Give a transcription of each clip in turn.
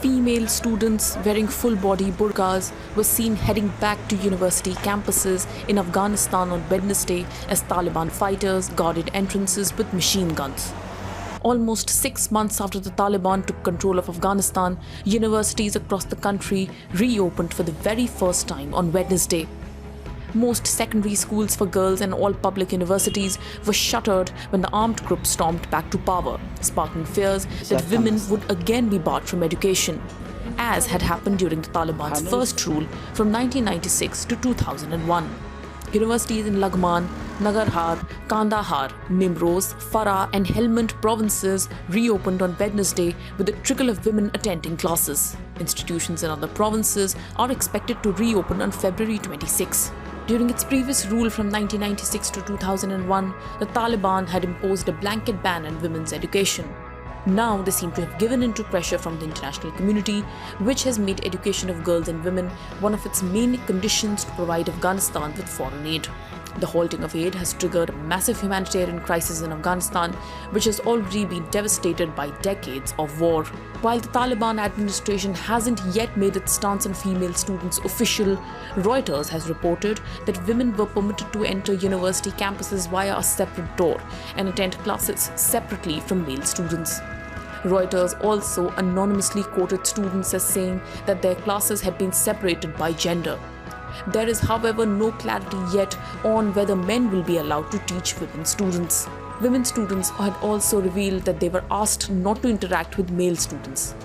female students wearing full-body burqas were seen heading back to university campuses in Afghanistan on Wednesday as Taliban fighters guarded entrances with machine guns. Almost 6 months after the Taliban took control of Afghanistan, universities across the country reopened for the very first time on Wednesday. Most secondary schools for girls and all public universities were shuttered when the armed group stormed back to power, sparking fears that women would again be barred from education, as had happened during the Taliban's first rule from 1996 to 2001. Universities in Laghman, Nangarhar, Kandahar, Nimroz, Farah and Helmand provinces reopened on Wednesday with a trickle of women attending classes. Institutions in other provinces are expected to reopen on February 26. During its previous rule from 1996 to 2001, the Taliban had imposed a blanket ban on women's education. Now they seem to have given in to pressure from the international community, which has made education of girls and women one of its main conditions to provide Afghanistan with foreign aid. The halting of aid has triggered a massive humanitarian crisis in Afghanistan, which has already been devastated by decades of war. While the Taliban administration hasn't yet made its stance on female students official, Reuters has reported that women were permitted to enter university campuses via a separate door and attend classes separately from male students. Reuters also anonymously quoted students as saying that their classes had been separated by gender. There is, however, no clarity yet on whether men will be allowed to teach women students. Women students had also revealed that they were asked not to interact with male students.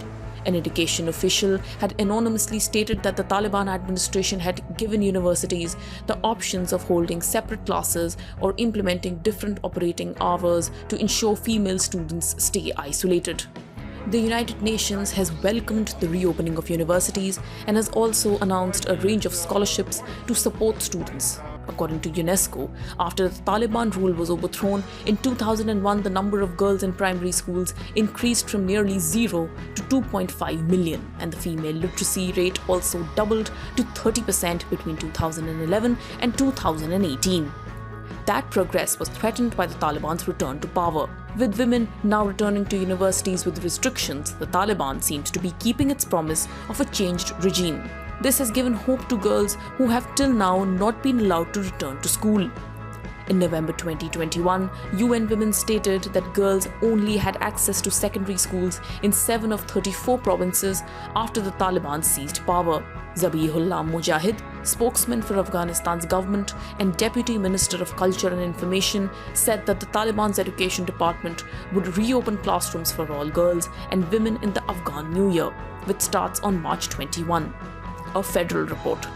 An education official had anonymously stated that the Taliban administration had given universities the options of holding separate classes or implementing different operating hours to ensure female students stay isolated. The United Nations has welcomed the reopening of universities and has also announced a range of scholarships to support students. According to UNESCO, after the Taliban rule was overthrown in 2001, the number of girls in primary schools increased from nearly 0 to 2.5 million, and the female literacy rate also doubled to 30% between 2011 and 2018. That progress was threatened by the Taliban's return to power. With women now returning to universities with restrictions, the Taliban seems to be keeping its promise of a changed regime. This has given hope to girls who have till now not been allowed to return to school. In November 2021, UN Women stated that girls only had access to secondary schools in 7 of 34 provinces after the Taliban seized power. Zabihullah Mujahid, spokesman for Afghanistan's government and Deputy Minister of Culture and Information, said that the Taliban's education department would reopen classrooms for all girls and women in the Afghan New Year, which starts on March 21. A federal report.